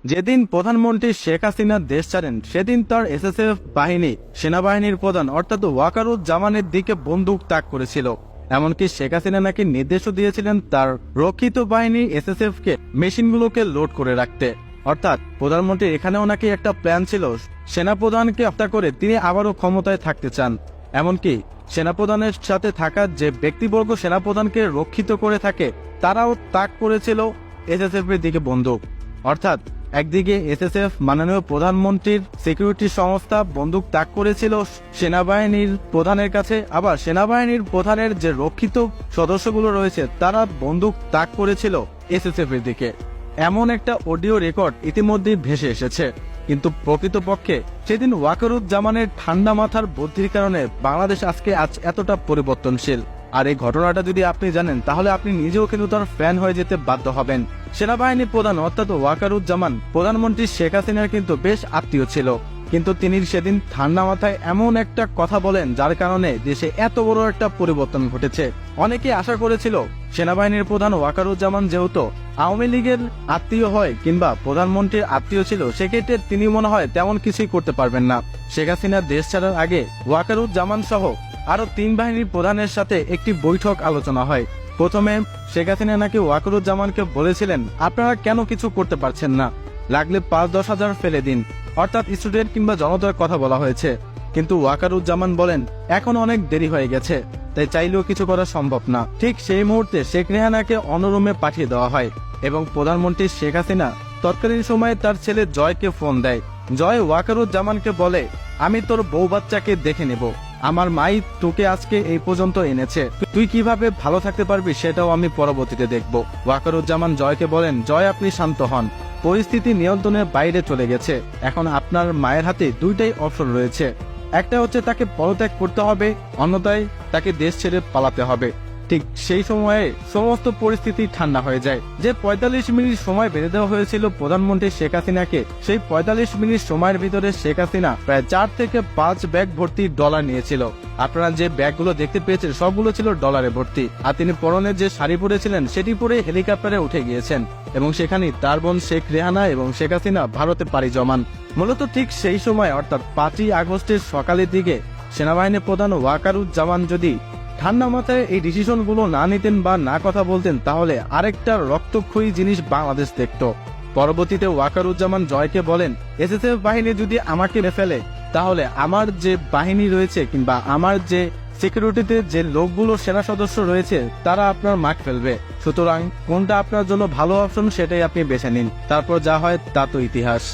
যেদিন প্রধানমন্ত্রী শেখ হাসিনা দেশ ছাড়েন সেদিন তার এসএসএফ বাহিনী সেনাবাহিনীর প্রধান অর্থাৎ ওয়াকারুজ্জামানের দিকে বন্দুক তাক করেছিল। এমনকি শেখ হাসিনা নাকি নির্দেশও দিয়েছিলেন তার রক্ষিত বাহিনী এসএসএফ কে মেশিনগুলোকে লোড করে রাখতে। অর্থাৎ প্রধানমন্ত্রীর এখানেও নাকি একটা প্ল্যান ছিল, সেনাপ্রধানকে হত্যা করে তিনি আবারও ক্ষমতায় থাকতে চান। এমনকি সেনাপ্রধানের সাথে থাকা যে ব্যক্তিবর্গ সেনাপ্রধানকে রক্ষিত করে থাকে তারাও তাক করেছিল এসএসএফ এর দিকে বন্দুক। অর্থাৎ একদিকে এসএসএফ মাননীয় প্রধানমন্ত্রীর সিকিউরিটি সংস্থা বন্দুক তাক করেছিল সেনাবাহিনীর প্রধানের কাছে, আবার সেনাবাহিনীর প্রধানের যে রক্ষিত সদস্যগুলো রয়েছে তারা বন্দুক তাক করেছিল এসএসএফ এর দিকে। এমন একটা অডিও রেকর্ড ইতিমধ্যেই ভেসে এসেছে। কিন্তু প্রকৃতপক্ষে সেদিন ওয়াকারুজ্জামানের ঠান্ডা মাথার বুদ্ধির কারণে বাংলাদেশ আজকে এতটা পরিবর্তনশীল। আর এই ঘটনাটা যদি আপনি জানেন তাহলে আপনি নিজেও কিন্তু তার ফ্যান হয়ে যেতে বাধ্য হবেন। সেনাবাহিনী প্রধান অর্থাৎ ওয়াকারুজ্জামান প্রধানমন্ত্রী শেখ হাসিনার কিন্তু বেশ আত্মীয় ছিল, কিন্তু তিনি সেদিন ঠান্ডা মাথায় এমন একটা কথা বলেন যার কারণে দেশে এত বড় একটা পরিবর্তন ঘটেছে। অনেকে আশা করেছিল সেনাবাহিনীর প্রধান ওয়াকারুজ্জামান যেহেতু আওয়ামী লীগের আত্মীয় হয় কিংবা প্রধানমন্ত্রীর আত্মীয় ছিল, সেক্ষেত্রে তিনি মনে হয় তেমন কিছুই করতে পারবেন না। শেখ হাসিনা দেশ ছাড়ার আগে ওয়াকারুজ্জামান সহ আরো 3 বাহিনীর প্রধানের সাথে একটি বৈঠক আলোচনা হয়। প্রথমে শেখ হাসিনা নাকি ওয়াকারুজ্জামানকে বলেছিলেন, আপনারা কেন কিছু করতে পারছেন না, লাগলে 5-10 হাজার ফেলে দিন, অর্থাৎ স্টুডেন্ট কিংবা জনতার কথা বলা হয়েছে। কিন্তু ওয়াকারুজ্জামান বলেন এখন অনেক দেরি হয়ে গেছে, তাই চাইলেও কিছু করা সম্ভব না। ঠিক সেই মুহূর্তে শেখ রেহানাকে অনরুমে পাঠিয়ে দেওয়া হয় এবং প্রধানমন্ত্রী শেখ হাসিনা তৎকালীন সময়ে তার ছেলে জয়কে ফোন দেয়। জয় ওয়াকারুজ্জামানকে বলে, আমি তোর বউ বাচ্চাকে দেখে নেব, আমার মাই তোকে আজকে এই পর্যন্ত এনেছে, তুই কিভাবে ভালো থাকতে পারবি সেটাও আমি পরবর্তীতে দেখব। ওয়াকারুজ্জামান জয়কে বলেন, জয় আপনি শান্ত হন, পরিস্থিতি নিয়ন্ত্রণের বাইরে চলে গেছে, এখন আপনার মায়ের হাতে দুইটাই অপশন রয়েছে, একটা হচ্ছে তাকে পদত্যাগ করতে হবে, অন্যথায় তাকে দেশ ছেড়ে পালাতে হবে। ঠিক সেই সময়ে সমস্ত পরিস্থিতি ঠান্ডা হয়ে যায়। যে 45 মিনিট সময় বেঁধে দেওয়া হয়েছিল প্রধানমন্ত্রী শেখ হাসিনাকে, সেই 45 মিনিট সময়ের ভিতরে শেখ হাসিনা প্রায় 4 থেকে 5 ব্যাগ ভর্তি ডলার নিয়েছিল। আপনারা যে ব্যাগগুলো দেখতে পেয়েছেন সবগুলো ছিল ডলারে ভর্তি। আর তিনি পরনের যে শাড়ি পরেছিলেন সেটি পরে হেলিকপ্টারে উঠে গিয়েছেন এবং সেখানে তার বোন শেখ রেহানা এবং শেখ হাসিনা ভারতে পাড়ি জমান। মূলত ঠিক সেই সময় অর্থাৎ 5ই আগস্টের সকালের দিকে সেনাবাহিনী প্রধান ওয়াকারুজ্জামান যদি ঠান্ডা মাথায় এই ডিসিশন গুলো না নিতেন বা না কথা বলতেন তাহলে আরেকটা রক্তক্ষয়ী জিনিস বাংলাদেশ দেখত। পরবর্তীতে ওয়াকারুজ্জামান জয়কে বলেন, এসএসএফ বাহিনী যদি আমাকে ফেলে তাহলে আমার যে বাহিনী রয়েছে কিংবা আমার যে সিকিউরিটিতে যে লোকগুলো সেনা সদস্য রয়েছে তারা আপনার মাঠ ফেলবে, সুতরাং কোনটা আপনার জন্য ভালো অপশন সেটাই আপনি বেছে নিন, তারপর যা হয় তা তো ইতিহাস।